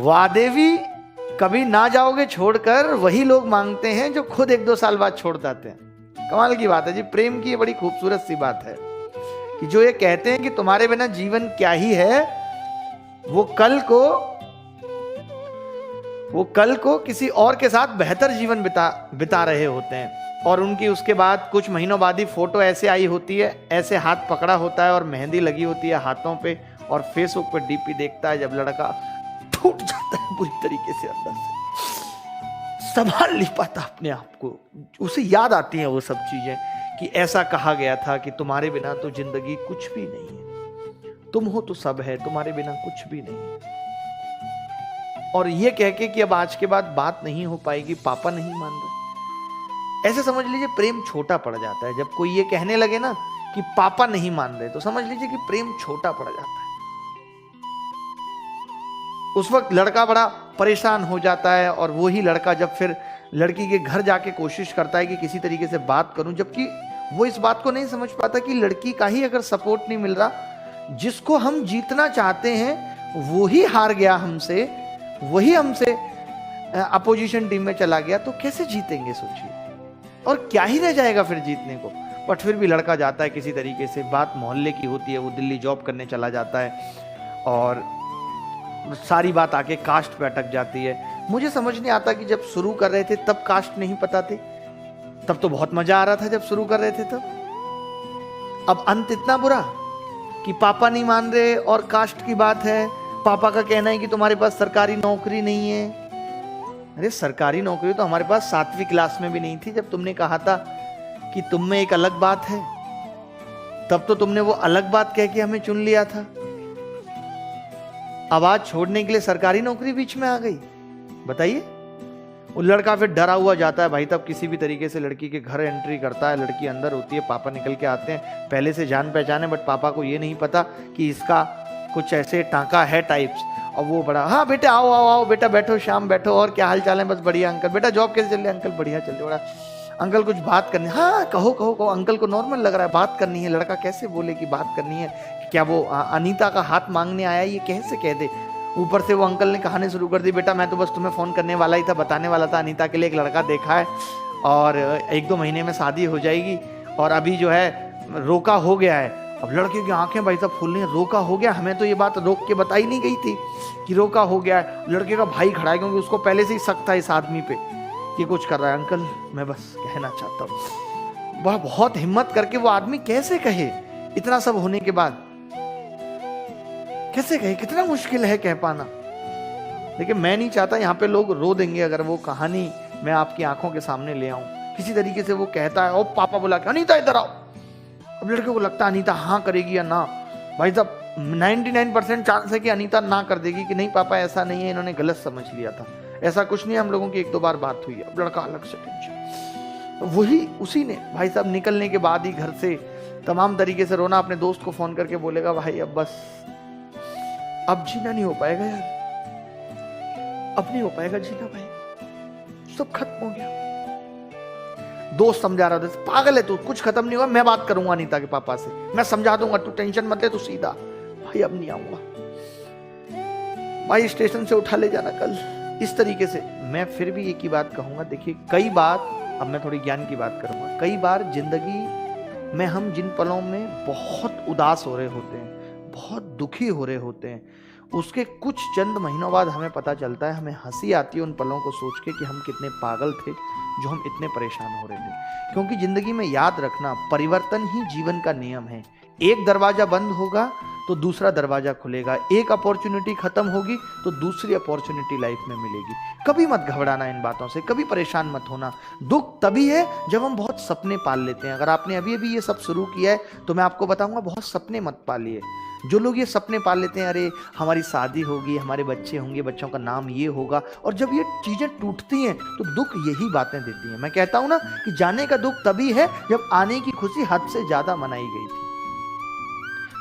वादे भी कभी ना जाओगे छोड़कर, वही लोग मांगते हैं जो खुद 1-2 साल बाद छोड़ जाते हैं। कमाल की बात है जी, प्रेम की ये बड़ी खूबसूरत सी बात है कि जो ये कहते हैं कि तुम्हारे बिना जीवन क्या ही है, वो कल को किसी और के साथ बेहतर जीवन बिता रहे होते हैं। और उनकी उसके बाद कुछ महीनों बाद ही फोटो ऐसे आई होती है, ऐसे हाथ पकड़ा होता है और मेहंदी लगी होती है हाथों पे, और फेसबुक पे डीपी देखता है जब लड़का टूट जाता है पूरी तरीके से, अंदर से संभाल नहीं पाता अपने आप को, उसे याद आती है वो सब चीजें कि ऐसा कहा गया था कि तुम्हारे बिना तो जिंदगी कुछ भी नहीं है, तुम हो तो सब है, तुम्हारे बिना कुछ भी नहीं है। और ये कह के कि अब आज के बाद बात नहीं हो पाएगी, पापा नहीं मान रहे, ऐसे समझ लीजिए प्रेम छोटा पड़ जाता है। जब कोई ये कहने लगे ना कि पापा नहीं मान रहे, तो समझ लीजिए कि प्रेम छोटा पड़ जाता है। उस वक्त लड़का बड़ा परेशान हो जाता है, और वही लड़का जब फिर लड़की के घर जाके कोशिश करता है कि किसी तरीके से बात करूं, जबकि वो इस बात को नहीं समझ पाता कि लड़की का ही अगर सपोर्ट नहीं मिल रहा, जिसको हम जीतना चाहते हैं वो ही हार गया हमसे, वही हमसे अपोजिशन टीम में चला गया, तो कैसे जीतेंगे सोचिए, और क्या ही रह जाएगा फिर जीतने को। बट फिर भी लड़का जाता है किसी तरीके से, बात मोहल्ले की होती है, वो दिल्ली जॉब करने चला जाता है और सारी बात आके कास्ट पे अटक जाती है। मुझे समझ नहीं आता कि जब शुरू कर रहे थे तब कास्ट नहीं पता थे, तब तो बहुत मजा आ रहा था जब शुरू कर रहे थे तब। अब अंत इतना बुरा कि पापा नहीं मान रहे और कास्ट की बात है, पापा का कहना है कि तुम्हारे पास सरकारी नौकरी नहीं है। अरे सरकारी नौकरी तो हमारे पास 7वीं क्लास में भी नहीं थी जब तुमने कहा था कि तुम में एक अलग बात है, तब तो तुमने वो अलग बात कह के हमें चुन लिया था। आवाज छोड़ने के लिए सरकारी नौकरी बीच में आ गई, बताइए। वो लड़का फिर डरा हुआ जाता है भाई, तब किसी भी तरीके से लड़की के घर एंट्री करता है, लड़की अंदर होती है, पापा निकल के आते हैं, पहले से जान पहचाने, बट पापा को ये नहीं पता कि इसका कुछ ऐसे टांका है टाइप्स। और वो बड़ा, हाँ बेटा आओ आओ आओ बेटा बैठो, शाम बैठो, और क्या हाल चाल है? बस बढ़िया अंकल। बेटा जॉब कैसे चल रही है? अंकल बढ़िया चल रही है। बड़ा अंकल कुछ बात करनी, हाँ कहो कहो कहो। अंकल को नॉर्मल लग रहा है, बात करनी है। लड़का कैसे बोले कि बात करनी है, क्या वो अनीता का हाथ मांगने आया, ये कैसे कह दे। ऊपर से वो अंकल ने कहानी शुरू कर दी, बेटा मैं तो बस तुम्हें फोन करने वाला ही था, बताने वाला था अनीता के लिए एक लड़का देखा है और 1-2 महीने में शादी हो जाएगी, और अभी जो है रोका हो गया है। अब लड़के की आंखें भाई साहब फूल रही, रोका हो गया, हमें तो ये बात रोक के बताई नहीं गई थी कि रोका हो गया है। लड़के का भाई खड़ा है क्योंकि उसको पहले से ही शक था इस आदमी पे कि कुछ कर रहा है। अंकल मैं बस कहना चाहता हूँ। वह बहुत हिम्मत करके वो आदमी कैसे कहे, इतना सब होने के बाद कैसे कहे, कितना मुश्किल है कह पाना। लेकिन मैं नहीं चाहता, यहाँ पे लोग रो देंगे अगर वो कहानी मैं आपकी आंखों के सामने ले आऊं। किसी तरीके से वो कहता है, ओ पापा बुला के, अनीता इधर आओ। अब लड़के को लगता है अनीता हाँ करेगी या ना। भाई साहब 99% चांस है कि अनीता ना कर देगी कि नहीं पापा ऐसा नहीं है, इन्होंने गलत समझ लिया था, ऐसा कुछ नहीं है, हम लोगों की 1-2 बार बात हुई है। अब लड़का अलग से टेंशन, वही उसी ने भाई साहब निकलने के बाद ही घर से तमाम तरीके से रोना। अपने दोस्त को फोन करके बोलेगा, भाई अब बस अब जीना नहीं हो पाएगा यार, अब नहीं हो पाएगा जीना भाई, सब खत्म हो गया। दोस्त समझा रहा था, पागल है तू, कुछ खत्म नहीं हुआ, मैं बात करूंगा अनीता के पापा से, मैं समझा दूंगा, तू टेंशन मत ले, तू सीधा। भाई अब नहीं आऊंगा भाई, स्टेशन से उठा ले जाना कल। इस तरीके से मैं फिर भी एक ही बात कहूंगा, देखिए कई बार, अब मैं थोड़ी ज्ञान की बात करूंगा, कई बार जिंदगी में हम जिन पलों में बहुत उदास हो रहे होते हैं, बहुत दुखी हो रहे होते हैं, उसके कुछ चंद महीनों बाद हमें पता चलता है, हमें हंसी आती है उन पलों को सोच के कि हम कितने पागल थे जो हम इतने परेशान हो रहे थे। क्योंकि जिंदगी में याद रखना, परिवर्तन ही जीवन का नियम है। एक दरवाजा बंद होगा तो दूसरा दरवाजा खुलेगा, एक अपॉर्चुनिटी खत्म होगी तो दूसरी अपॉर्चुनिटी लाइफ में मिलेगी। कभी मत घबराना इन बातों से, कभी परेशान मत होना। दुख तभी है जब हम बहुत सपने पाल लेते हैं। अगर आपने अभी अभी ये सब शुरू किया है तो मैं आपको बताऊंगा, बहुत सपने मत पालिए। जो लोग ये सपने पाल लेते हैं, अरे हमारी शादी होगी, हमारे बच्चे होंगे, बच्चों का नाम ये होगा, और जब ये चीजें टूटती हैं तो दुख यही बातें देती हैं। मैं कहता हूं ना कि जाने का दुख तभी है जब आने की खुशी हद से ज्यादा मनाई गई थी।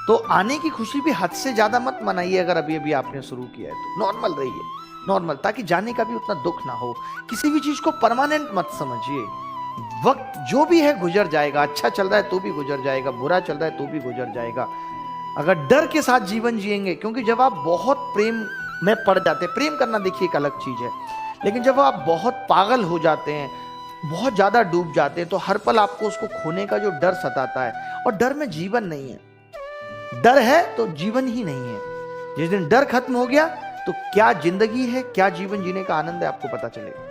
तो आने की खुशी भी हद से ज्यादा मत मनाइए। अगर अभी अभी आपने शुरू किया है तो नॉर्मल रहिए, नॉर्मल, ताकि जाने का भी उतना दुख ना हो। किसी भी चीज को परमानेंट मत समझिए। वक्त जो भी है गुजर जाएगा, अच्छा चल रहा है तो भी गुजर जाएगा, बुरा चल रहा है तो भी गुजर जाएगा। अगर डर के साथ जीवन जिएंगे, क्योंकि जब आप बहुत प्रेम में पड़ जाते हैं। प्रेम करना देखिए एक अलग चीज है, लेकिन जब आप बहुत पागल हो जाते हैं, बहुत ज्यादा डूब जाते हैं, तो हर पल आपको उसको खोने का जो डर सताता है, और डर में जीवन नहीं है। डर है तो जीवन ही नहीं है। जिस दिन डर खत्म हो गया तो क्या जिंदगी है, क्या जीवन जीने का आनंद है, आपको पता चलेगा।